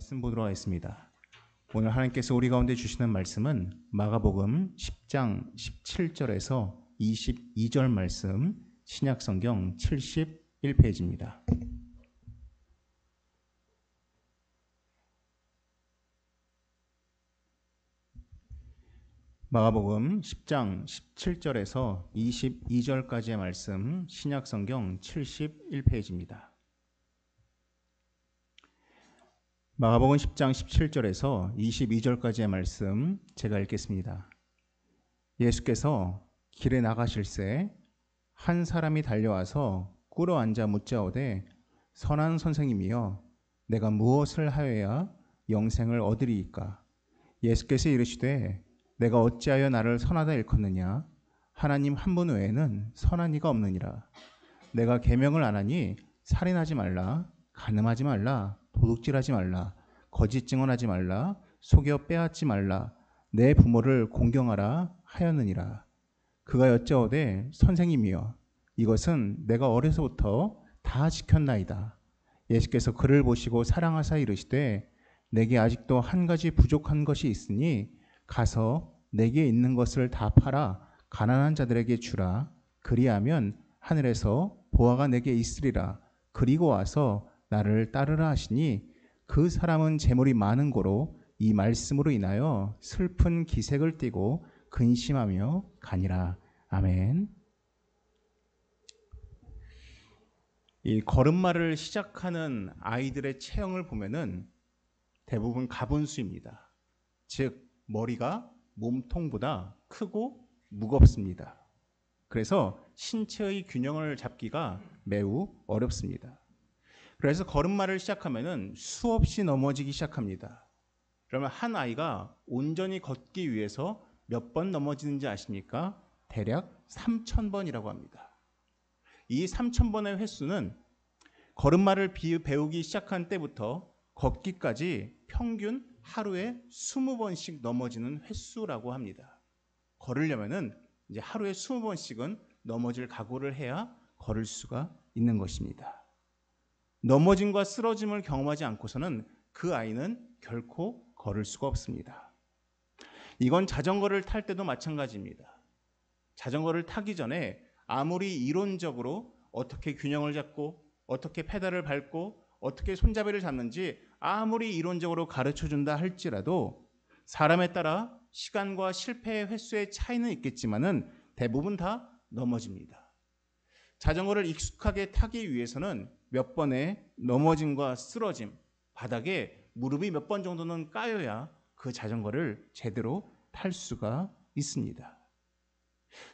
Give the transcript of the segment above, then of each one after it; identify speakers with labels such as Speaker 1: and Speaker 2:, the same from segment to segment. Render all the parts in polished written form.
Speaker 1: 말씀 보도록 하겠습니다. 오늘 하나님께서 우리 가운데 주시는 말씀은 마가복음 10장 17절에서 22절 말씀, 신약성경 71페이지입니다. 마가복음 10장 17절에서 22절까지의 말씀, 신약성경 71페이지입니다. 마가복음 10장 17절에서 22절까지의 말씀 제가 읽겠습니다. 예수께서 길에 나가실새 한 사람이 달려와서 꿇어 앉아 묻자오되 선한 선생님이여 내가 무엇을 하여야 영생을 얻으리이까? 예수께서 이르시되 내가 어찌하여 나를 선하다 일컫느냐? 하나님 한 분 외에는 선한 이가 없느니라. 내가 계명을 안 하니 살인하지 말라, 간음하지 말라, 도둑질하지 말라, 거짓 증언하지 말라, 속여 빼앗지 말라, 내 부모를 공경하라 하였느니라. 그가 여짜오되 선생님이여 이것은 내가 어려서부터 다 지켰나이다. 예수께서 그를 보시고 사랑하사 이르시되 내게 아직도 한 가지 부족한 것이 있으니 가서 내게 있는 것을 다 팔아 가난한 자들에게 주라. 그리하면 하늘에서 보화가 내게 있으리라. 그리고 와서 나를 따르라 하시니 그 사람은 재물이 많은 고로 이 말씀으로 인하여 슬픈 기색을 띠고 근심하며 가니라. 아멘. 이 걸음마를 시작하는 아이들의 체형을 보면은 대부분 가분수입니다. 즉 머리가 몸통보다 크고 무겁습니다. 그래서 신체의 균형을 잡기가 매우 어렵습니다. 그래서 걸음마를 시작하면은 수없이 넘어지기 시작합니다. 그러면 한 아이가 온전히 걷기 위해서 몇 번 넘어지는지 아십니까? 대략 3,000번이라고 합니다. 이 3,000번의 횟수는 걸음마를 배우기 시작한 때부터 걷기까지 평균 하루에 20번씩 넘어지는 횟수라고 합니다. 걸으려면은 이제 하루에 20번씩은 넘어질 각오를 해야 걸을 수가 있는 것입니다. 넘어짐과 쓰러짐을 경험하지 않고서는 그 아이는 결코 걸을 수가 없습니다. 이건 자전거를 탈 때도 마찬가지입니다. 자전거를 타기 전에 아무리 이론적으로 어떻게 균형을 잡고 어떻게 페달을 밟고 어떻게 손잡이를 잡는지 아무리 이론적으로 가르쳐준다 할지라도 사람에 따라 시간과 실패의 횟수의 차이는 있겠지만은 대부분 다 넘어집니다. 자전거를 익숙하게 타기 위해서는 몇 번의 넘어짐과 쓰러짐, 바닥에 무릎이 몇 번 정도는 까여야 그 자전거를 제대로 탈 수가 있습니다.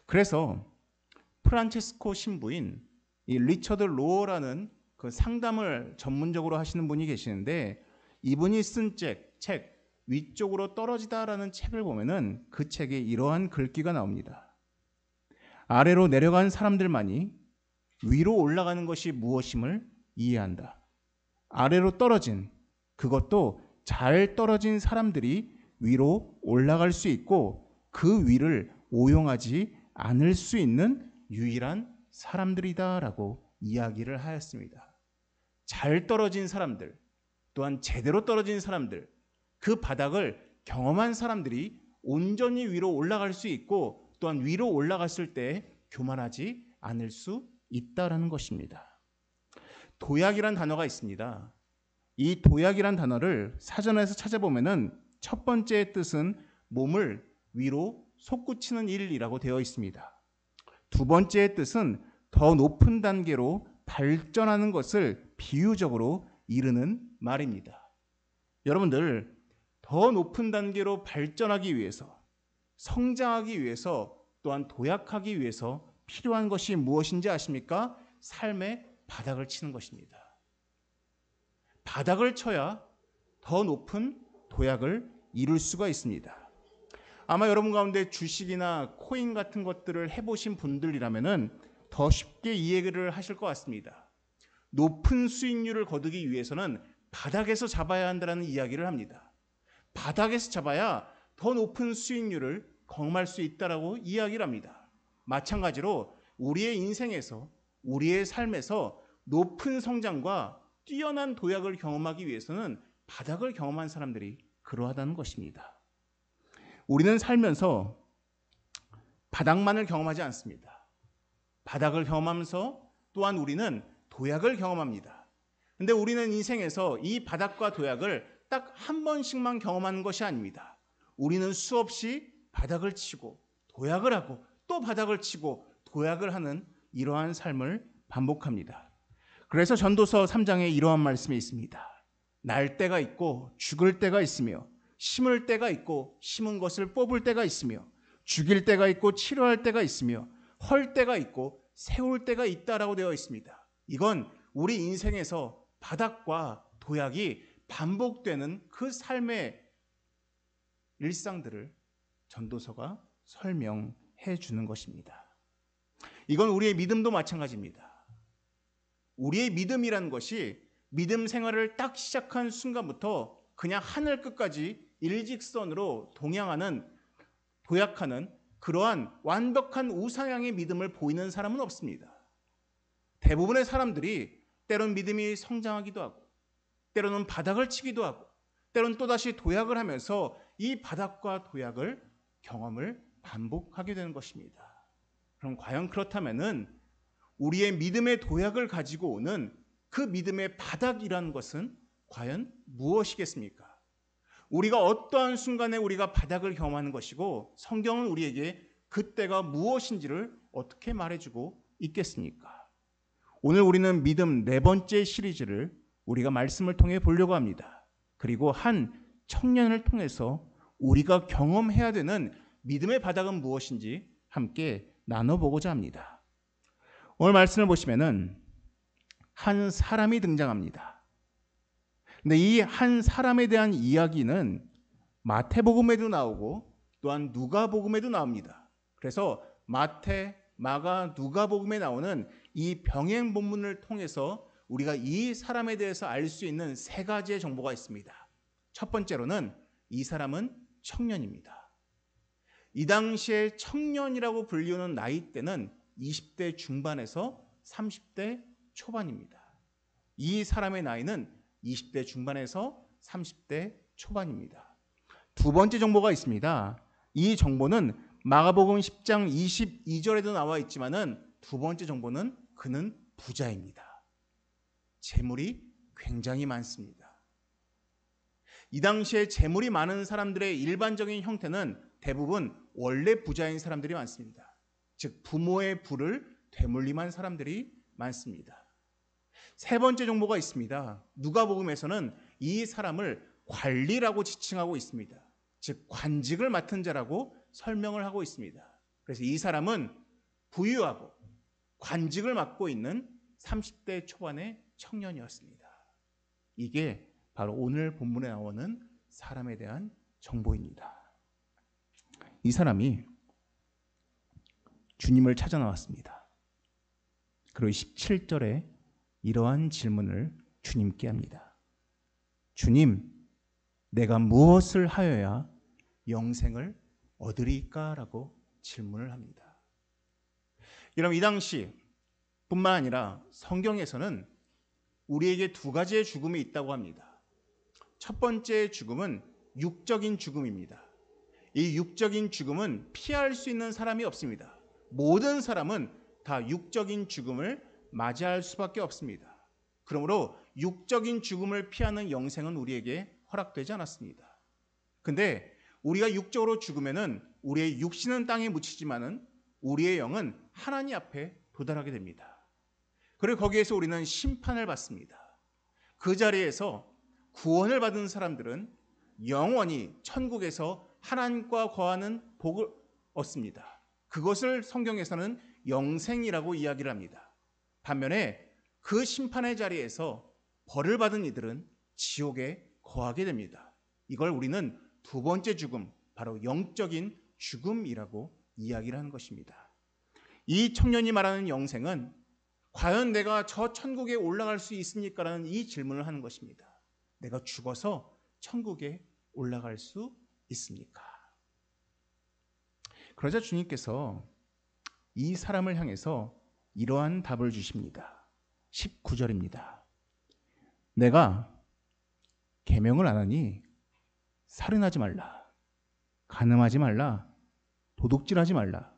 Speaker 1: 그래서 프란체스코 신부인 이 리처드 로어라는 그 상담을 전문적으로 하시는 분이 계시는데 이분이 쓴 책 위쪽으로 떨어지다라는 책을 보면은 그 책에 이러한 글귀가 나옵니다. 아래로 내려간 사람들만이 위로 올라가는 것이 무엇임을 이해한다. 아래로 떨어진, 그것도 잘 떨어진 사람들이 위로 올라갈 수 있고 그 위를 오용하지 않을 수 있는 유일한 사람들이다라고 이야기를 하였습니다. 잘 떨어진 사람들, 또한 제대로 떨어진 사람들, 그 바닥을 경험한 사람들이 온전히 위로 올라갈 수 있고 또한 위로 올라갔을 때 교만하지 않을 수 있다라는 것입니다. 도약이란 단어가 있습니다. 이 도약이란 단어를 사전에서 찾아보면은 첫 번째 뜻은 몸을 위로 솟구치는 일이라고 되어 있습니다. 두 번째 뜻은 더 높은 단계로 발전하는 것을 비유적으로 이르는 말입니다. 여러분들 더 높은 단계로 발전하기 위해서, 성장하기 위해서, 또한 도약하기 위해서 필요한 것이 무엇인지 아십니까? 삶의 바닥을 치는 것입니다. 바닥을 쳐야 더 높은 도약을 이룰 수가 있습니다. 아마 여러분 가운데 주식이나 코인 같은 것들을 해보신 분들이라면은 더 쉽게 이해를 하실 것 같습니다. 높은 수익률을 거두기 위해서는 바닥에서 잡아야 한다는 이야기를 합니다. 바닥에서 잡아야 더 높은 수익률을 경험할 수 있다라고 이야기를 합니다. 마찬가지로 우리의 인생에서, 우리의 삶에서 높은 성장과 뛰어난 도약을 경험하기 위해서는 바닥을 경험한 사람들이 그러하다는 것입니다. 우리는 살면서 바닥만을 경험하지 않습니다. 바닥을 경험하면서 또한 우리는 도약을 경험합니다. 근데 우리는 인생에서 이 바닥과 도약을 딱 한 번씩만 경험하는 것이 아닙니다. 우리는 수없이 바닥을 치고 도약을 하고 또 바닥을 치고 도약을 하는 이러한 삶을 반복합니다. 그래서 전도서 3장에 이러한 말씀이 있습니다. 날 때가 있고 죽을 때가 있으며 심을 때가 있고 심은 것을 뽑을 때가 있으며 죽일 때가 있고 치료할 때가 있으며 헐 때가 있고 세울 때가 있다라고 되어 있습니다. 이건 우리 인생에서 바닥과 도약이 반복되는 그 삶의 일상들을 전도서가 설명해 주는 것입니다. 이건 우리의 믿음도 마찬가지입니다. 우리의 믿음이라는 것이 믿음 생활을 딱 시작한 순간부터 그냥 하늘 끝까지 일직선으로 동양하는 도약하는 그러한 완벽한 우상향의 믿음을 보이는 사람은 없습니다. 대부분의 사람들이 때론 믿음이 성장하기도 하고 때로는 바닥을 치기도 하고 때로는 또다시 도약을 하면서 이 바닥과 도약을 경험을 반복하게 되는 것입니다. 그럼 과연 그렇다면은 우리의 믿음의 도약을 가지고 오는 그 믿음의 바닥이라는 것은 과연 무엇이겠습니까? 우리가 어떠한 순간에 우리가 바닥을 경험하는 것이고 성경은 우리에게 그때가 무엇인지를 어떻게 말해주고 있겠습니까? 오늘 우리는 믿음 네 번째 시리즈를 우리가 말씀을 통해 보려고 합니다. 그리고 한 청년을 통해서 우리가 경험해야 되는 믿음의 바닥은 무엇인지 함께 나눠보고자 합니다. 오늘 말씀을 보시면은 한 사람이 등장합니다. 근데 이 한 사람에 대한 이야기는 마태복음에도 나오고 또한 누가복음에도 나옵니다. 그래서 마태, 마가, 누가복음에 나오는 이 병행 본문을 통해서 우리가 이 사람에 대해서 알 수 있는 세 가지의 정보가 있습니다. 첫 번째로는 이 사람은 청년입니다. 이 당시에 청년이라고 불리우는 나이대는 20대 중반에서 30대 초반입니다. 이 사람의 나이는 20대 중반에서 30대 초반입니다. 두 번째 정보가 있습니다. 이 정보는 마가복음 10장 22절에도 나와 있지만은 두 번째 정보는 그는 부자입니다. 재물이 굉장히 많습니다. 이 당시에 재물이 많은 사람들의 일반적인 형태는 대부분 원래 부자인 사람들이 많습니다. 즉 부모의 부를 되물림한 사람들이 많습니다. 세 번째 정보가 있습니다. 누가복음에서는 이 사람을 관리라고 지칭하고 있습니다. 즉 관직을 맡은 자라고 설명을 하고 있습니다. 그래서 이 사람은 부유하고 관직을 맡고 있는 30대 초반의 청년이었습니다. 이게 바로 오늘 본문에 나오는 사람에 대한 정보입니다. 이 사람이 주님을 찾아 나왔습니다. 그리고 17절에 이러한 질문을 주님께 합니다. 주님, 내가 무엇을 하여야 영생을 얻으리까라고 질문을 합니다. 여러분, 이 당시 뿐만 아니라 성경에서는 우리에게 두 가지의 죽음이 있다고 합니다. 첫 번째 죽음은 육적인 죽음입니다. 이 육적인 죽음은 피할 수 있는 사람이 없습니다. 모든 사람은 다 육적인 죽음을 맞이할 수밖에 없습니다. 그러므로 육적인 죽음을 피하는 영생은 우리에게 허락되지 않았습니다. 근데 우리가 육적으로 죽으면은 우리의 육신은 땅에 묻히지만은 우리의 영은 하나님 앞에 도달하게 됩니다. 그리고 거기에서 우리는 심판을 받습니다. 그 자리에서 구원을 받은 사람들은 영원히 천국에서 하나님과 거하는 복을 얻습니다. 그것을 성경에서는 영생이라고 이야기를 합니다. 반면에 그 심판의 자리에서 벌을 받은 이들은 지옥에 거하게 됩니다. 이걸 우리는 두 번째 죽음, 바로 영적인 죽음이라고 이야기를 하는 것입니다. 이 청년이 말하는 영생은 과연 내가 저 천국에 올라갈 수 있습니까? 라는 이 질문을 하는 것입니다. 내가 죽어서 천국에 올라갈 수 있습니까? 그러자 주님께서 이 사람을 향해서 이러한 답을 주십니다. 19절입니다. 내가 계명을 안 하니 살인하지 말라, 간음하지 말라, 도둑질하지 말라,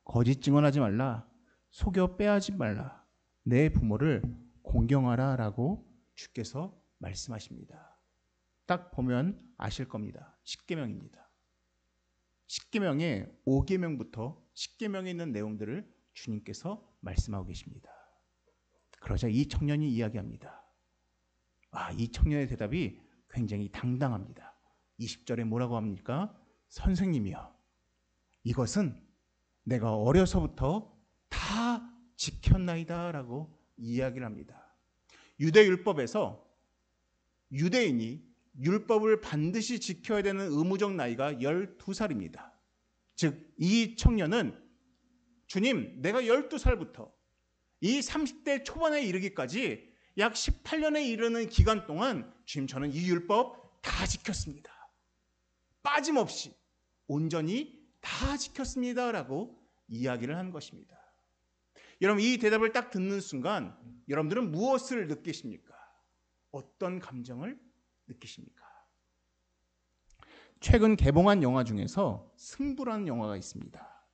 Speaker 1: 거짓 증언하지 말라, 속여 빼앗지 말라, 내 부모를 공경하라라고 주께서 말씀하십니다. 딱 보면 아실 겁니다. 십계명입니다. 십계명의 5계명부터 십계명에 있는 내용들을 주님께서 말씀하고 계십니다. 그러자 이 청년이 이야기합니다. 이 청년의 대답이 굉장히 당당합니다. 20절에 뭐라고 합니까? 선생님이여, 이것은 내가 어려서부터 다 지켰나이다 라고 이야기를 합니다. 유대율법에서 유대인이 율법을 반드시 지켜야 되는 의무적 나이가 12살입니다. 즉, 이 청년은 주님, 내가 12살부터 이 30대 초반에 이르기까지 약 18년에 이르는 기간 동안 주님, 저는 이 율법 다 지켰습니다. 빠짐없이 온전히 다 지켰습니다 라고 이야기를 한 것입니다. 여러분, 이 대답을 딱 듣는 순간 여러분들은 무엇을 느끼십니까? 어떤 감정을 느끼십니까? 최근 개봉한 영화 중에서 승부라는 영화가 있습니다.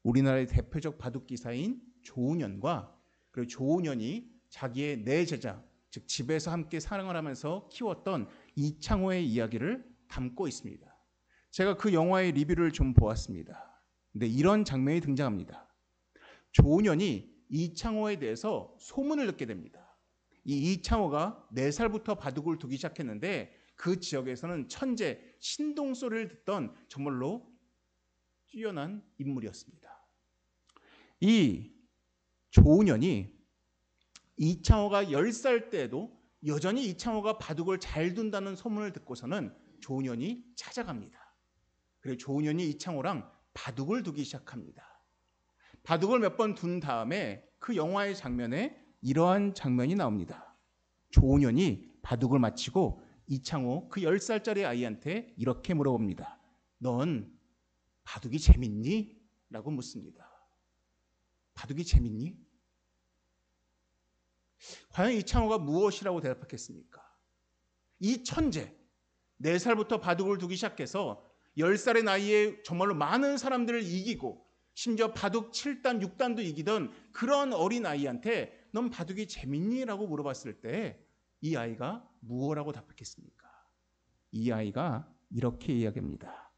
Speaker 1: 우리나라의 대표적 바둑 기사인 조은현과 그리고 조은현이 자기의 네 제자, 즉 집에서 함께 사랑을 하면서 키웠던 이창호의 이야기를 담고 있습니다. 제가 그 영화의 리뷰를 좀 보았습니다. 근데 이런 장면이 등장합니다. 조은현이 이창호에 대해서 소문을 듣게 됩니다. 이 이창호가 4살부터 바둑을 두기 시작했는데 그 지역에서는 천재, 신동소리를 듣던 정말로 뛰어난 인물이었습니다. 이 조은현이 이창호가 10살 때에도 여전히 이창호가 바둑을 잘 둔다는 소문을 듣고서는 조은현이 찾아갑니다. 그리고 조은현이 이창호랑 바둑을 두기 시작합니다. 바둑을 몇 번 둔 다음에 그 영화의 장면에 이러한 장면이 나옵니다. 조은현이 바둑을 마치고 이창호 그 10살짜리 아이한테 이렇게 물어봅니다. 넌 바둑이 재밌니? 라고 묻습니다. 바둑이 재밌니? 과연 이창호가 무엇이라고 대답했겠습니까? 이 천재, 4살부터 바둑을 두기 시작해서 10살의 나이에 정말로 많은 사람들을 이기고 심지어 바둑 7단, 6단도 이기던 그런 어린 아이한테 넌 바둑이 재밌니? 라고 물어봤을 때 이 아이가 무엇라고 답했겠습니까? 이 아이가 이렇게 이야기합니다.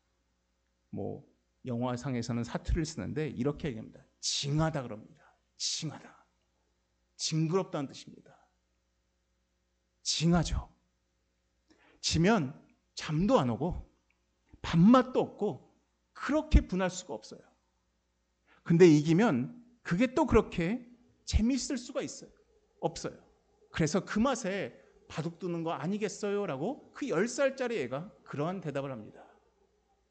Speaker 1: 영화상에서는 사투리를 쓰는데 이렇게 얘기합니다. 징하다 그럽니다. 징하다. 징그럽다는 뜻입니다. 징하죠. 지면 잠도 안 오고 밥맛도 없고 그렇게 분할 수가 없어요. 근데 이기면 그게 또 그렇게 재밌을 수가 없어요. 그래서 그 맛에 바둑 두는 거 아니겠어요? 라고 그 10살짜리 애가 그러한 대답을 합니다.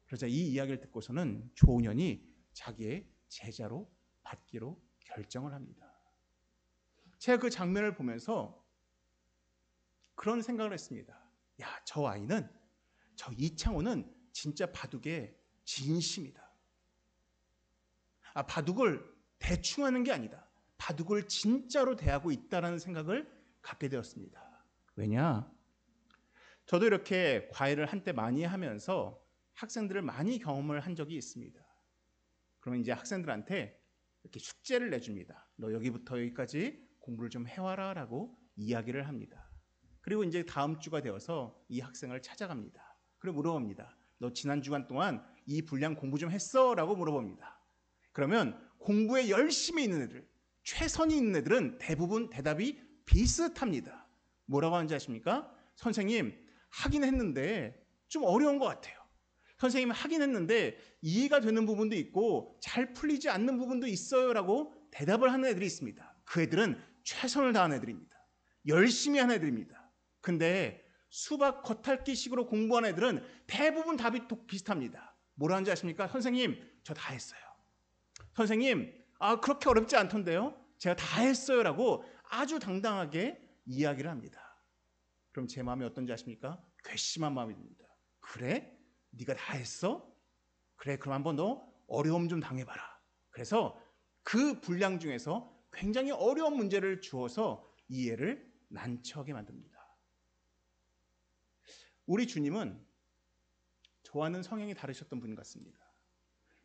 Speaker 1: 그러자 이 이야기를 듣고서는 조은현이 자기의 제자로 받기로 결정을 합니다. 제가 그 장면을 보면서 그런 생각을 했습니다. 저 아이는, 저 이창호는 진짜 바둑의 진심이다. 바둑을 대충 하는 게 아니다. 바둑을 진짜로 대하고 있다는 생각을 갖게 되었습니다. 왜냐? 저도 이렇게 과외를 한때 많이 하면서 학생들을 많이 경험을 한 적이 있습니다. 그러면 이제 학생들한테 이렇게 숙제를 내줍니다. 너 여기부터 여기까지 공부를 좀 해와라 라고 이야기를 합니다. 그리고 이제 다음 주가 되어서 이 학생을 찾아갑니다. 그리고 물어봅니다. 너 지난 주간 동안 이 분량 공부 좀 했어? 라고 물어봅니다. 그러면 공부에 열심히 있는 애들, 최선이 있는 애들은 대부분 대답이 비슷합니다. 뭐라고 하는지 아십니까? 선생님, 하긴 했는데 좀 어려운 것 같아요. 선생님, 하긴 했는데 이해가 되는 부분도 있고 잘 풀리지 않는 부분도 있어요 라고 대답을 하는 애들이 있습니다. 그 애들은 최선을 다한 애들입니다. 열심히 한 애들입니다. 근데 수박 겉핥기식으로 공부한 애들은 대부분 답이 비슷합니다. 뭐라 하는지 아십니까? 선생님, 저 다 했어요. 선생님, 그렇게 어렵지 않던데요? 제가 다 했어요 라고 아주 당당하게 이야기를 합니다. 그럼 제 마음이 어떤지 아십니까? 괘씸한 마음이 듭니다. 그래? 네가 다 했어? 그래, 그럼 한번 너 어려움 좀 당해봐라. 그래서 그 분량 중에서 굉장히 어려운 문제를 주어서 이 애를 난처하게 만듭니다. 우리 주님은 저와는 성향이 다르셨던 분 같습니다.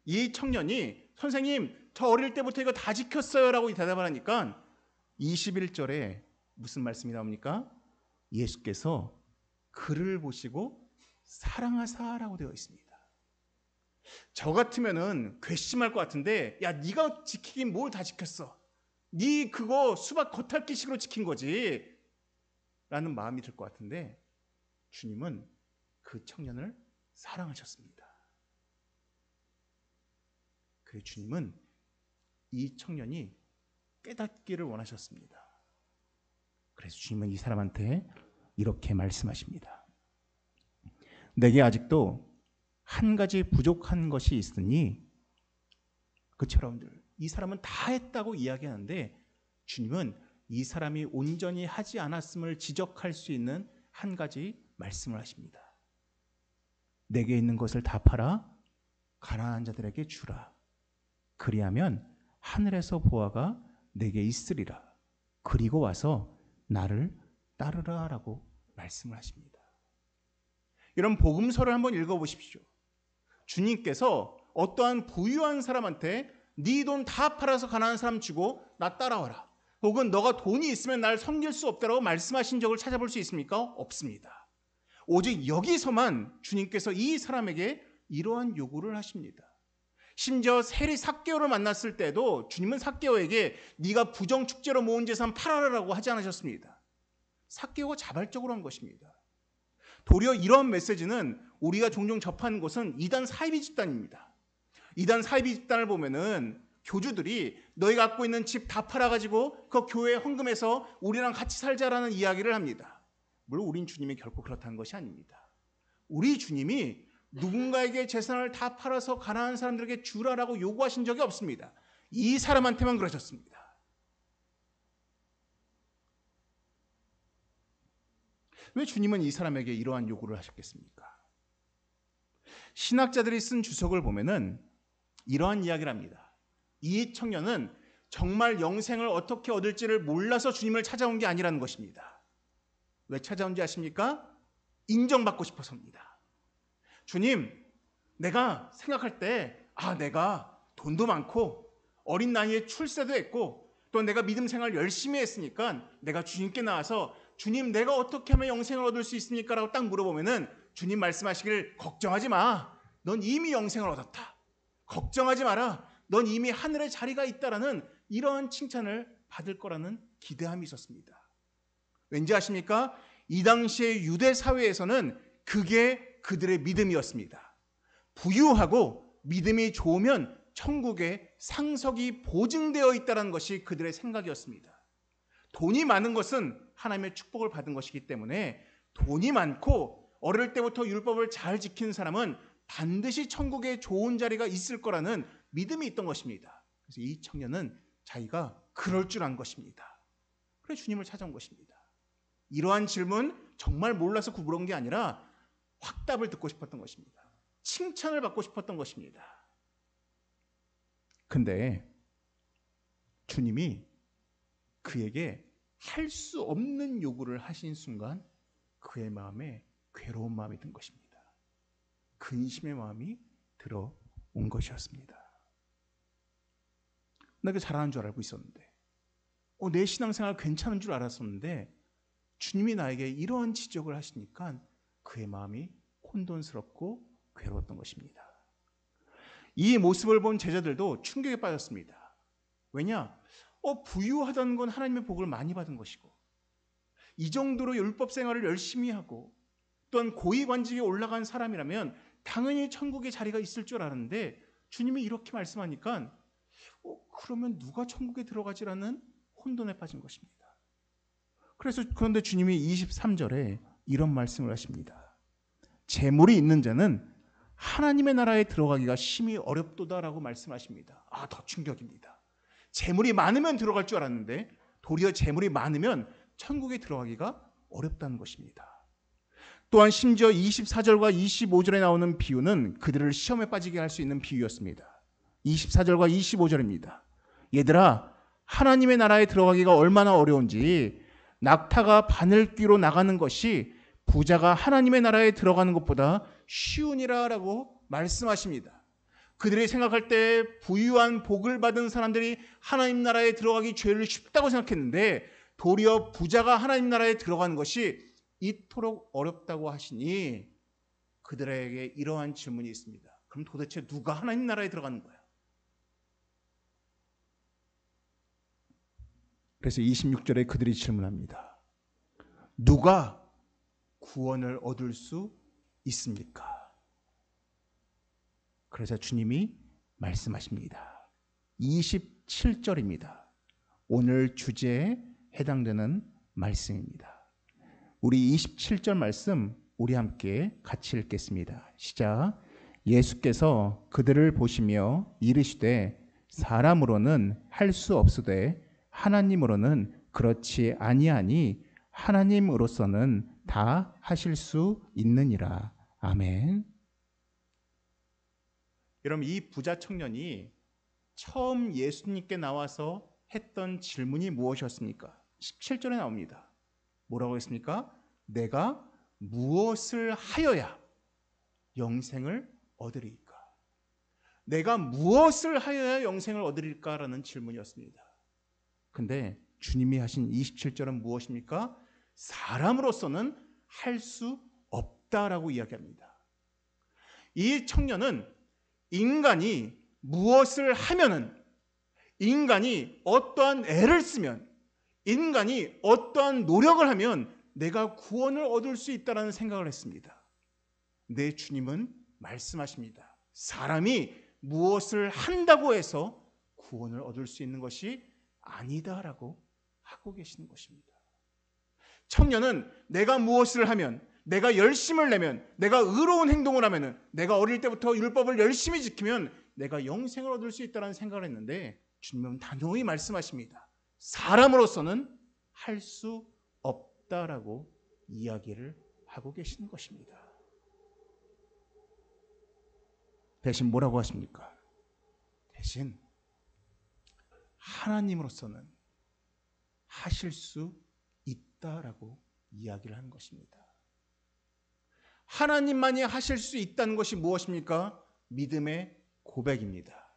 Speaker 1: 이 청년이 선생님 저 어릴 때부터 이거 다 지켰어요 라고 대답을 하니까 21절에 무슨 말씀이 나옵니까? 예수께서 그를 보시고 사랑하사라고 되어 있습니다. 저 같으면은 괘씸할 것 같은데 야 네가 지키긴 뭘 다 지켰어. 네 그거 수박 겉핥기식으로 지킨 거지 라는 마음이 들 것 같은데 주님은 그 청년을 사랑하셨습니다. 그래서 주님은 이 청년이 깨닫기를 원하셨습니다. 그래서 주님은 이 사람한테 이렇게 말씀하십니다. 내게 아직도 한 가지 부족한 것이 있으니, 그쵸 여러분들, 이 사람은 다 했다고 이야기하는데 주님은 이 사람이 온전히 하지 않았음을 지적할 수 있는 한 가지 말씀을 하십니다. 내게 있는 것을 다 팔아 가난한 자들에게 주라. 그리하면 하늘에서 보화가 내게 있으리라. 그리고 와서 나를 따르라 라고 말씀을 하십니다. 이런 복음서를 한번 읽어보십시오. 주님께서 어떠한 부유한 사람한테 네 돈 다 팔아서 가난한 사람 주고 나 따라와라. 혹은 너가 돈이 있으면 날 섬길 수 없다라고 말씀하신 적을 찾아볼 수 있습니까? 없습니다. 오직 여기서만 주님께서 이 사람에게 이러한 요구를 하십니다. 심지어 세리 삭개오를 만났을 때도 주님은 삭개오에게 네가 부정축제로 모은 재산 팔아라라고 하지 않으셨습니다. 삭개오가 자발적으로 한 것입니다. 도리어 이런 메시지는 우리가 종종 접하는 곳은 이단 사이비 집단입니다. 이단 사이비 집단을 보면은 교주들이 너희 갖고 있는 집 다 팔아가지고 그 교회에 헌금해서 우리랑 같이 살자라는 이야기를 합니다. 물론 우린 주님이 결코 그렇다는 것이 아닙니다. 우리 주님이 누군가에게 재산을 다 팔아서 가난한 사람들에게 주라라고 요구하신 적이 없습니다. 이 사람한테만 그러셨습니다. 왜 주님은 이 사람에게 이러한 요구를 하셨겠습니까? 신학자들이 쓴 주석을 보면은 이러한 이야기를 합니다. 이 청년은 정말 영생을 어떻게 얻을지를 몰라서 주님을 찾아온 게 아니라는 것입니다. 왜 찾아온지 아십니까? 인정받고 싶어서입니다. 주님, 내가 생각할 때 내가 돈도 많고 어린 나이에 출세도 했고 또 내가 믿음 생활 열심히 했으니까 내가 주님께 나와서 주님 내가 어떻게 하면 영생을 얻을 수 있습니까? 라고 딱 물어보면은 주님 말씀하시길 걱정하지 마. 넌 이미 영생을 얻었다. 걱정하지 마라. 넌 이미 하늘에 자리가 있다라는 이런 칭찬을 받을 거라는 기대함이 있었습니다. 왠지 아십니까? 이 당시의 유대 사회에서는 그게 그들의 믿음이었습니다. 부유하고 믿음이 좋으면 천국에 상석이 보증되어 있다는 것이 그들의 생각이었습니다. 돈이 많은 것은 하나님의 축복을 받은 것이기 때문에 돈이 많고 어릴 때부터 율법을 잘 지키는 사람은 반드시 천국에 좋은 자리가 있을 거라는 믿음이 있던 것입니다. 그래서 이 청년은 자기가 그럴 줄 안 것입니다. 그래서 주님을 찾아온 것입니다. 이러한 질문 정말 몰라서 물어본 게 아니라 확답을 듣고 싶었던 것입니다. 칭찬을 받고 싶었던 것입니다. 근데 주님이 그에게 할 수 없는 요구를 하신 순간 그의 마음에 괴로운 마음이 든 것입니다. 근심의 마음이 들어온 것이었습니다. 내가 잘하는 줄 알고 있었는데 내 신앙생활 괜찮은 줄 알았었는데 주님이 나에게 이러한 지적을 하시니까 그의 마음이 혼돈스럽고 괴로웠던 것입니다. 이 모습을 본 제자들도 충격에 빠졌습니다. 왜냐? 부유하던 건 하나님의 복을 많이 받은 것이고 이 정도로 율법 생활을 열심히 하고 또한 고위관직에 올라간 사람이라면 당연히 천국에 자리가 있을 줄 알았는데 주님이 이렇게 말씀하니까 그러면 누가 천국에 들어가지라는 혼돈에 빠진 것입니다. 그런데 주님이 23절에 이런 말씀을 하십니다. 재물이 있는 자는 하나님의 나라에 들어가기가 심히 어렵도다라고 말씀하십니다. 더 충격입니다. 재물이 많으면 들어갈 줄 알았는데 도리어 재물이 많으면 천국에 들어가기가 어렵다는 것입니다. 또한 심지어 24절과 25절에 나오는 비유는 그들을 시험에 빠지게 할 수 있는 비유였습니다. 24절과 25절입니다. 얘들아, 하나님의 나라에 들어가기가 얼마나 어려운지 낙타가 바늘 귀로 나가는 것이 부자가 하나님의 나라에 들어가는 것보다 쉬우니라라고 말씀하십니다. 그들이 생각할 때 부유한 복을 받은 사람들이 하나님 나라에 들어가기 죄를 쉽다고 생각했는데 도리어 부자가 하나님 나라에 들어가는 것이 이토록 어렵다고 하시니 그들에게 이러한 질문이 있습니다. 그럼 도대체 누가 하나님 나라에 들어가는 거야? 그래서 26절에 그들이 질문합니다. 누가 구원을 얻을 수 있습니까? 그래서 주님이 말씀하십니다. 27절입니다. 오늘 주제에 해당되는 말씀입니다. 우리 27절 말씀 우리 함께 같이 읽겠습니다. 시작. 예수께서 그들을 보시며 이르시되 사람으로는 할 수 없으되 하나님으로는 그렇지 아니하니 하나님으로서는 다 하실 수 있느니라. 아멘. 여러분, 이 부자 청년이 처음 예수님께 나와서 했던 질문이 무엇이었습니까? 17절에 나옵니다. 뭐라고 했습니까? 내가 무엇을 하여야 영생을 얻으리까? 내가 무엇을 하여야 영생을 얻으리까라는 질문이었습니다. 근데 주님이 하신 27절은 무엇입니까? 사람으로서는 할 수 없다라고 이야기합니다. 이 청년은 인간이 무엇을 하면은, 인간이 어떠한 애를 쓰면, 인간이 어떠한 노력을 하면 내가 구원을 얻을 수 있다는 생각을 했습니다. 내 주님은 말씀하십니다. 사람이 무엇을 한다고 해서 구원을 얻을 수 있는 것이 아니다라고 하고 계시는 것입니다. 청년은 내가 무엇을 하면, 내가 열심을 내면, 내가 의로운 행동을 하면, 내가 어릴 때부터 율법을 열심히 지키면 내가 영생을 얻을 수 있다는 생각을 했는데 주님은 단호히 말씀하십니다. 사람으로서는 할 수 없다라고 이야기를 하고 계시는 것입니다. 대신 뭐라고 하십니까? 대신 하나님으로서는 하실 수 있다라고 이야기를 하는 것입니다. 하나님만이 하실 수 있다는 것이 무엇입니까? 믿음의 고백입니다.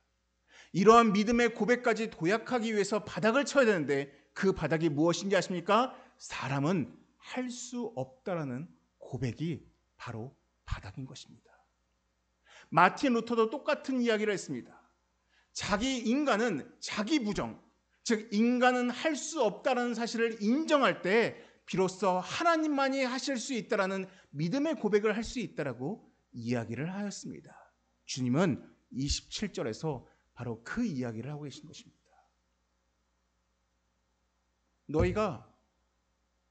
Speaker 1: 이러한 믿음의 고백까지 도약하기 위해서 바닥을 쳐야 되는데 그 바닥이 무엇인지 아십니까? 사람은 할 수 없다라는 고백이 바로 바닥인 것입니다. 마틴 루터도 똑같은 이야기를 했습니다. 인간은 자기 부정, 즉 인간은 할 수 없다라는 사실을 인정할 때 비로소 하나님만이 하실 수 있다라는 믿음의 고백을 할 수 있다라고 이야기를 하였습니다. 주님은 27절에서 바로 그 이야기를 하고 계신 것입니다. 너희가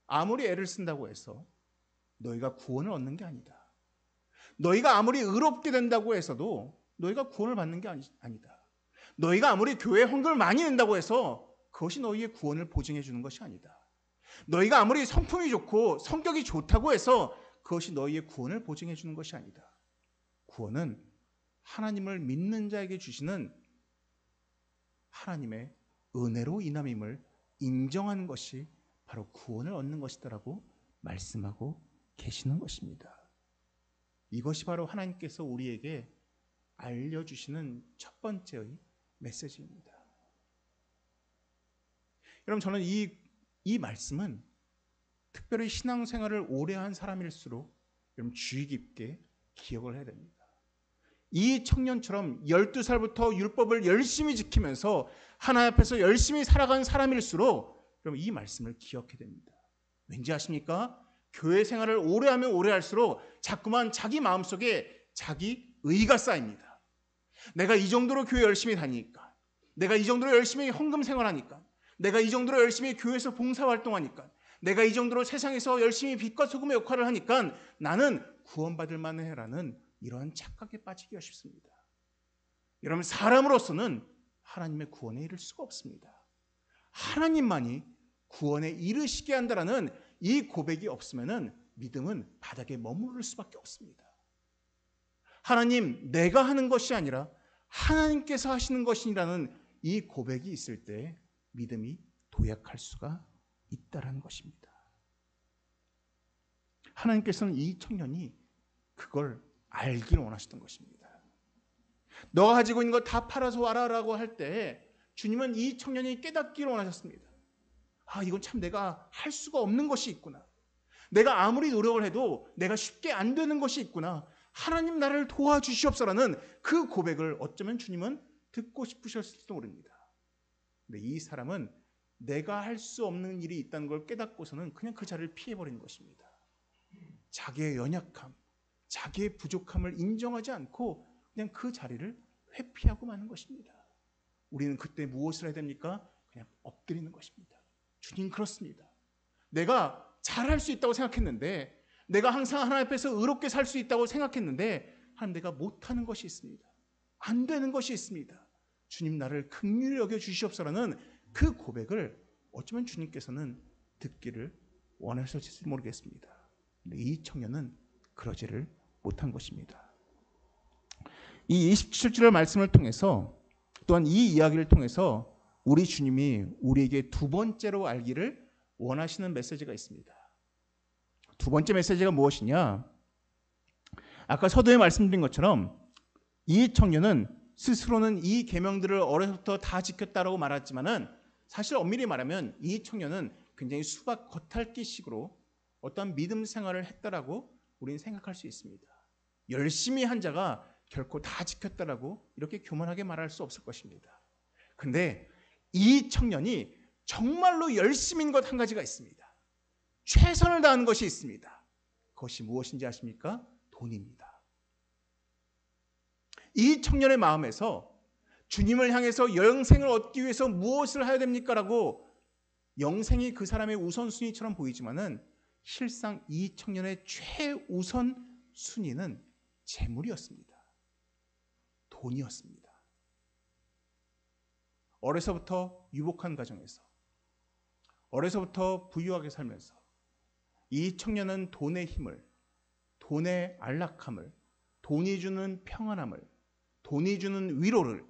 Speaker 1: 아무리 애를 쓴다고 해서 너희가 구원을 얻는 게 아니다. 너희가 아무리 의롭게 된다고 해서도 너희가 구원을 받는 게 아니다. 너희가 아무리 교회에 헌금을 많이 낸다고 해서 그것이 너희의 구원을 보증해 주는 것이 아니다. 너희가 아무리 성품이 좋고 성격이 좋다고 해서 그것이 너희의 구원을 보증해 주는 것이 아니다. 구원은 하나님을 믿는 자에게 주시는 하나님의 은혜로 인함임을 인정하는 것이 바로 구원을 얻는 것이다라고 말씀하고 계시는 것입니다. 이것이 바로 하나님께서 우리에게 알려주시는 첫 번째의 메시지입니다. 여러분, 저는 이 말씀은 특별히 신앙생활을 오래 한 사람일수록 여러분 주의 깊게 기억을 해야 됩니다. 이 청년처럼 12살부터 율법을 열심히 지키면서 하나님 앞에서 열심히 살아간 사람일수록 여러분 이 말씀을 기억해야 됩니다. 왠지 아십니까? 교회 생활을 오래 하면 오래 할수록 자꾸만 자기 마음속에 자기 의가 쌓입니다. 내가 이 정도로 교회 열심히 다니니까, 내가 이 정도로 열심히 헌금 생활하니까, 내가 이 정도로 열심히 교회에서 봉사활동하니까, 내가 이 정도로 세상에서 열심히 빛과 소금의 역할을 하니까 나는 구원받을 만해라는 이러한 착각에 빠지기가 쉽습니다. 여러분, 사람으로서는 하나님의 구원에 이를 수가 없습니다. 하나님만이 구원에 이르시게 한다라는 이 고백이 없으면 믿음은 바닥에 머무를 수밖에 없습니다. 하나님, 내가 하는 것이 아니라 하나님께서 하시는 것이라는 이 고백이 있을 때 믿음이 도약할 수가 있다라는 것입니다. 하나님께서는 이 청년이 그걸 알기를 원하셨던 것입니다. 너가 가지고 있는 거 다 팔아서 와라라고 할 때 주님은 이 청년이 깨닫기를 원하셨습니다. 아, 이건 참 내가 할 수가 없는 것이 있구나. 내가 아무리 노력을 해도 내가 쉽게 안 되는 것이 있구나. 하나님 나를 도와주시옵소서라는 그 고백을 어쩌면 주님은 듣고 싶으셨을지도 모릅니다. 근데 이 사람은 내가 할 수 없는 일이 있다는 걸 깨닫고서는 그냥 그 자리를 피해버리는 것입니다. 자기의 연약함, 자기의 부족함을 인정하지 않고 그냥 그 자리를 회피하고 마는 것입니다. 우리는 그때 무엇을 해야 됩니까? 그냥 엎드리는 것입니다. 주님, 그렇습니다. 내가 잘할 수 있다고 생각했는데, 내가 항상 하나님 앞에서 의롭게 살 수 있다고 생각했는데, 하나님, 내가 못하는 것이 있습니다. 안 되는 것이 있습니다. 주님, 나를 긍휼히 여겨 주시옵소서라는 그 고백을 어쩌면 주님께서는 듣기를 원하실지 모르겠습니다. 근데 이 청년은 그러지를 못한 것입니다. 이 27절의 말씀을 통해서, 또한 이 이야기를 통해서 우리 주님이 우리에게 두 번째로 알기를 원하시는 메시지가 있습니다. 두 번째 메시지가 무엇이냐? 아까 서두에 말씀드린 것처럼 이 청년은 스스로는 이 계명들을 어려서부터 다 지켰다라고 말했지만은 사실 엄밀히 말하면 이 청년은 굉장히 수박 겉핥기식으로 어떤 믿음 생활을 했다라고 우리는 생각할 수 있습니다. 열심히 한 자가 결코 다 지켰다라고 이렇게 교만하게 말할 수 없을 것입니다. 그런데 이 청년이 정말로 열심인 것 한 가지가 있습니다. 최선을 다하는 것이 있습니다. 그것이 무엇인지 아십니까? 돈입니다. 이 청년의 마음에서 주님을 향해서 영생을 얻기 위해서 무엇을 해야 됩니까? 라고 영생이 그 사람의 우선순위처럼 보이지만은 실상 이 청년의 최우선 순위는 재물이었습니다. 돈이었습니다. 어려서부터 유복한 가정에서, 어려서부터 부유하게 살면서 이 청년은 돈의 힘을, 돈의 안락함을, 돈이 주는 평안함을, 돈이 주는 위로를,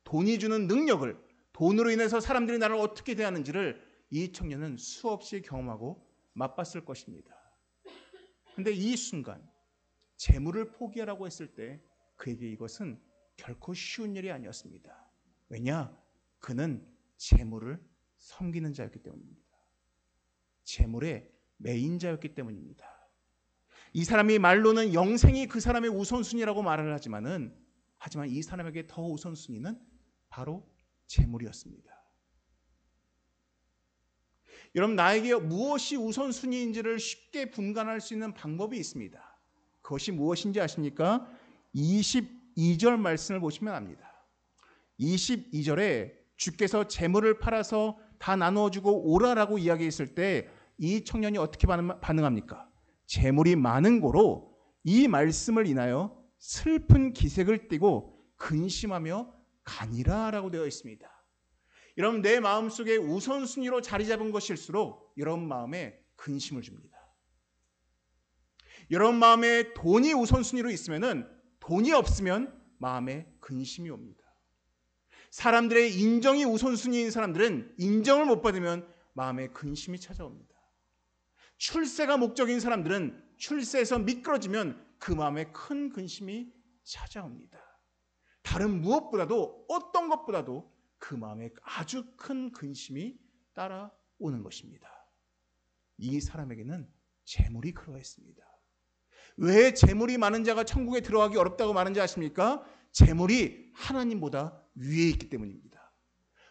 Speaker 1: 돈이 주는 능력을, 돈으로 인해서 사람들이 나를 어떻게 대하는지를 이 청년은 수없이 경험하고 맛봤을 것입니다. 그런데 이 순간 재물을 포기하라고 했을 때 그에게 이것은 결코 쉬운 일이 아니었습니다. 왜냐? 그는 재물을 섬기는 자였기 때문입니다. 재물의 매인자였기 때문입니다. 이 사람이 말로는 영생이 그 사람의 우선순위라고 말을 하지만 이 사람에게 더 우선순위는 바로 재물이었습니다. 여러분, 나에게 무엇이 우선순위인지를 쉽게 분간할 수 있는 방법이 있습니다. 그것이 무엇인지 아십니까? 22절 말씀을 보시면 압니다. 22절에 주께서 재물을 팔아서 다 나누어주고 오라라고 이야기했을 때 이 청년이 어떻게 반응합니까? 재물이 많은 고로 이 말씀을 인하여 슬픈 기색을 띠고 근심하며 가니라라고 되어 있습니다. 여러분, 내 마음속에 우선순위로 자리 잡은 것일수록 여러분 마음에 근심을 줍니다. 여러분 마음에 돈이 우선순위로 있으면은 돈이 없으면 마음에 근심이 옵니다. 사람들의 인정이 우선순위인 사람들은 인정을 못 받으면 마음에 근심이 찾아옵니다. 출세가 목적인 사람들은 출세에서 미끄러지면 그 마음에 큰 근심이 찾아옵니다. 다른 무엇보다도, 어떤 것보다도 그 마음에 아주 큰 근심이 따라오는 것입니다. 이 사람에게는 재물이 그러했습니다. 왜 재물이 많은 자가 천국에 들어가기 어렵다고 말하는지 아십니까? 재물이 하나님보다 위에 있기 때문입니다.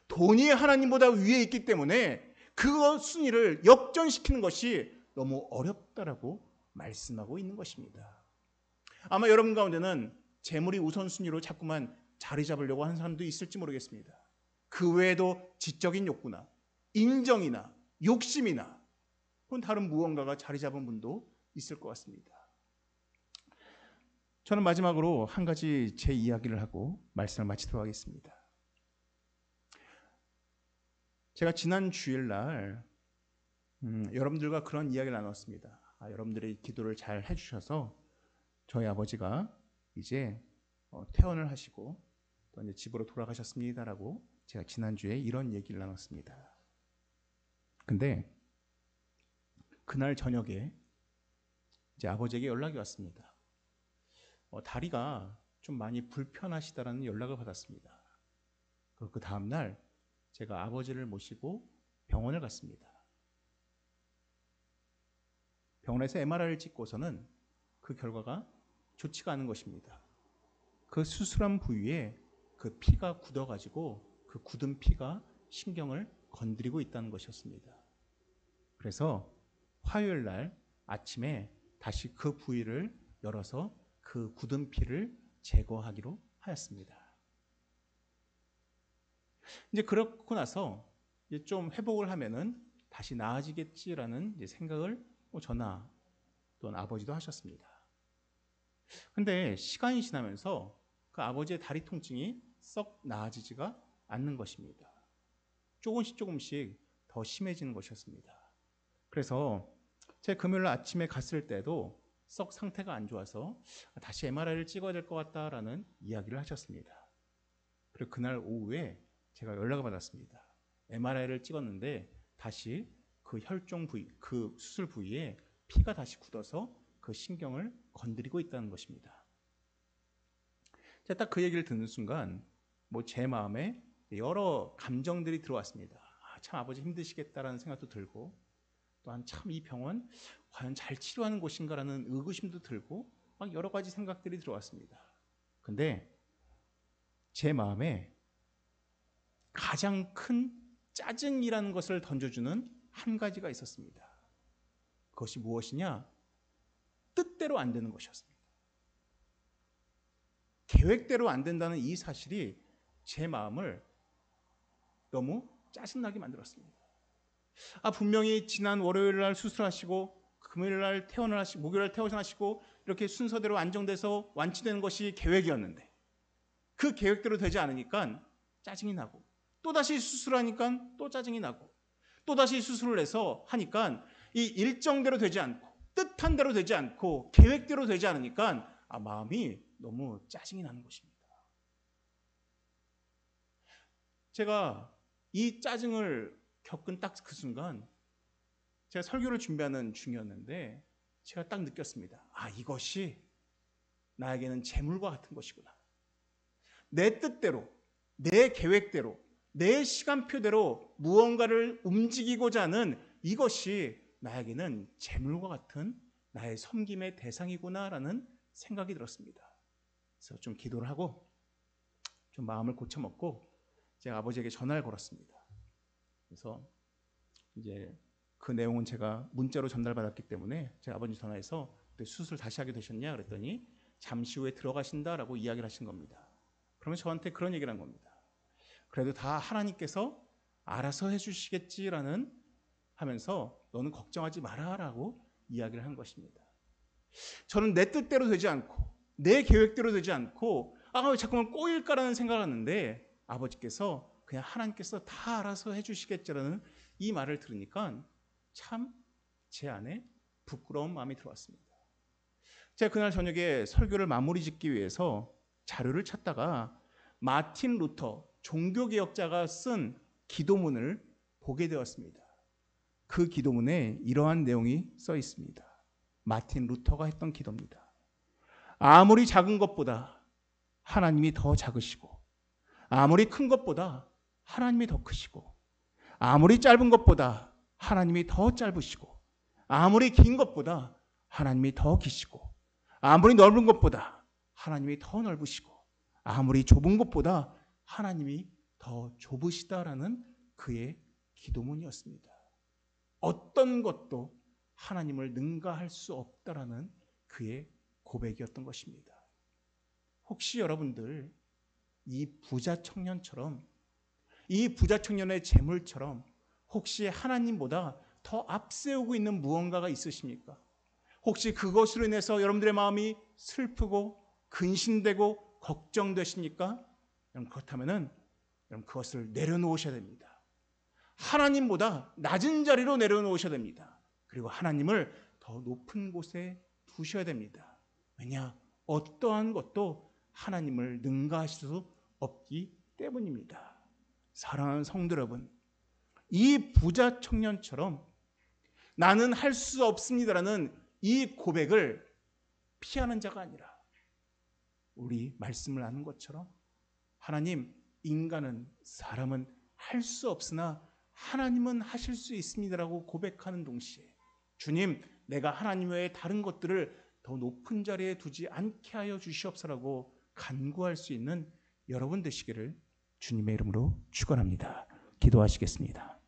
Speaker 1: 돈이 하나님보다 위에 있기 때문에 그 순위를 역전시키는 것이 너무 어렵다라고 말씀하고 있는 것입니다. 아마 여러분 가운데는 재물이 우선순위로 자꾸만 자리 잡으려고 하는 사람도 있을지 모르겠습니다. 그 외에도 지적인 욕구나 인정이나 욕심이나 혹은 다른 무언가가 자리 잡은 분도 있을 것 같습니다. 저는 마지막으로 한 가지 제 이야기를 하고 말씀을 마치도록 하겠습니다. 제가 지난 주일날 여러분들과 그런 이야기를 나눴습니다. 여러분들이 기도를 잘 해주셔서 저희 아버지가 이제 퇴원을 하시고 또 이제 집으로 돌아가셨습니다라고 제가 지난주에 이런 얘기를 나눴습니다. 근데 그날 저녁에 이제 아버지에게 연락이 왔습니다. 다리가 좀 많이 불편하시다라는 연락을 받았습니다. 그 다음날 제가 아버지를 모시고 병원을 갔습니다. 병원에서 MRI를 찍고서는 그 결과가 좋지가 않은 것입니다. 그 수술한 부위에 그 피가 굳어가지고 그 굳은 피가 신경을 건드리고 있다는 것이었습니다. 그래서 화요일 날 아침에 다시 그 부위를 열어서 그 굳은 피를 제거하기로 하였습니다. 이제 그렇고 나서 이제 좀 회복을 하면은 다시 나아지겠지라는 이제 생각을 저나 또는 아버지도 하셨습니다. 근데 시간이 지나면서 그 아버지의 다리 통증이 썩 나아지지가 않는 것입니다. 조금씩 더 심해지는 것이었습니다. 그래서 제 금요일 아침에 갔을 때도 썩 상태가 안 좋아서 다시 MRI를 찍어야 될 것 같다라는 이야기를 하셨습니다. 그리고 그날 오후에 제가 연락을 받았습니다. MRI를 찍었는데 다시 그 혈종 부위, 그 수술 부위에 피가 다시 굳어서 그 신경을 건드리고 있다는 것입니다. 제가 딱 그 얘기를 듣는 순간 제 마음에 여러 감정들이 들어왔습니다. 참 아버지 힘드시겠다라는 생각도 들고, 또한 참 이 병원 과연 잘 치료하는 곳인가라는 의구심도 들고, 막 여러 가지 생각들이 들어왔습니다. 근데 제 마음에 가장 큰 짜증이라는 것을 던져주는 한 가지가 있었습니다. 그것이 무엇이냐? 뜻대로 안 되는 것이었습니다. 계획대로 안 된다는 이 사실이 제 마음을 너무 짜증나게 만들었습니다. 분명히 지난 월요일 날 수술하시고 금요일 날 퇴원을 하시고 목요일 날 퇴원하시고 이렇게 순서대로 안정돼서 완치되는 것이 계획이었는데 그 계획대로 되지 않으니까 짜증이 나고, 또다시 수술하니까 또 짜증이 나고, 또다시 수술을 해서 하니까 이 일정대로 되지 않고 뜻한 대로 되지 않고 계획대로 되지 않으니까 마음이 너무 짜증이 나는 것입니다. 제가 이 짜증을 겪은 딱 그 순간 제가 설교를 준비하는 중이었는데 제가 딱 느꼈습니다. 이것이 나에게는 재물과 같은 것이구나. 내 뜻대로, 내 계획대로, 내 시간표대로 무언가를 움직이고자 하는 이것이 나에게는 재물과 같은 나의 섬김의 대상이구나라는 생각이 들었습니다. 그래서 좀 기도를 하고 좀 마음을 고쳐먹고 제가 아버지에게 전화를 걸었습니다. 그래서 이제 그 내용은 제가 문자로 전달받았기 때문에 제가 아버지 전화해서 수술 다시 하게 되셨냐 그랬더니 잠시 후에 들어가신다라고 이야기를 하신 겁니다. 그러면 저한테 그런 얘기를 한 겁니다. 그래도 다 하나님께서 알아서 해주시겠지라는 하면서 너는 걱정하지 마라라고 이야기를 한 것입니다. 저는 내 뜻대로 되지 않고 내 계획대로 되지 않고 왜 자꾸만 꼬일까라는 생각을 하는데 아버지께서 그냥 하나님께서 다 알아서 해주시겠지라는 이 말을 들으니까 참 제 안에 부끄러운 마음이 들어왔습니다. 제가 그날 저녁에 설교를 마무리 짓기 위해서 자료를 찾다가 마틴 루터 종교개혁자가 쓴 기도문을 보게 되었습니다. 그 기도문에 이러한 내용이 써 있습니다. 마틴 루터가 했던 기도입니다. 아무리 작은 것보다 하나님이 더 작으시고, 아무리 큰 것보다 하나님이 더 크시고, 아무리 짧은 것보다 하나님이 더 짧으시고, 아무리 긴 것보다 하나님이 더 기시고, 아무리 넓은 것보다 하나님이 더 넓으시고, 아무리 좁은 것보다 하나님이 더 좁으시다라는 그의 기도문이었습니다. 어떤 것도 하나님을 능가할 수 없다라는 그의 고백이었던 것입니다. 혹시 여러분들 이 부자 청년처럼, 이 부자 청년의 재물처럼 혹시 하나님보다 더 앞세우고 있는 무언가가 있으십니까? 혹시 그것으로 인해서 여러분들의 마음이 슬프고 근심되고 걱정되십니까? 여러분 그렇다면은 여러분 그것을 내려놓으셔야 됩니다. 하나님보다 낮은 자리로 내려놓으셔야 됩니다. 그리고 하나님을 더 높은 곳에 두셔야 됩니다. 왜냐? 어떠한 것도 하나님을 능가하실 수 없기 때문입니다. 사랑하는 성도 여러분, 이 부자 청년처럼 나는 할 수 없습니다라는 이 고백을 피하는 자가 아니라 우리 말씀을 아는 것처럼 하나님, 사람은 할 수 없으나 하나님은 하실 수 있습니다라고 고백하는 동시에 주님, 내가 하나님 외에 다른 것들을 더 높은 자리에 두지 않게 하여 주시옵소서라고 간구할 수 있는 여러분 되시기를 주님의 이름으로 축원합니다. 기도하시겠습니다.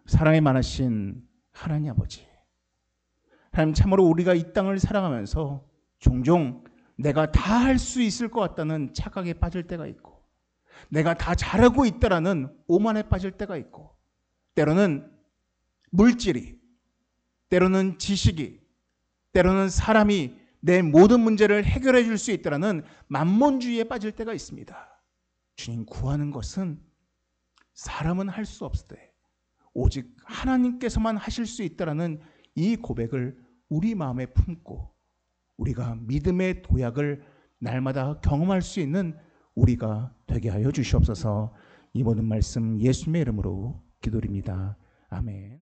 Speaker 1: 사랑이 많으신 하나님 아버지, 하나님, 참으로 우리가 이 땅을 살아가면서 종종 내가 다 할 수 있을 것 같다는 착각에 빠질 때가 있고, 내가 다 잘하고 있다라는 오만에 빠질 때가 있고, 때로는 물질이, 때로는 지식이, 때로는 사람이 내 모든 문제를 해결해 줄 수 있다라는 만몬주의에 빠질 때가 있습니다. 주님, 구하는 것은 사람은 할 수 없으되 오직 하나님께서만 하실 수 있다라는 이 고백을 우리 마음에 품고 우리가 믿음의 도약을 날마다 경험할 수 있는 우리가 되게 하여 주시옵소서. 이 모든 말씀 예수님의 이름으로 기도드립니다. 아멘.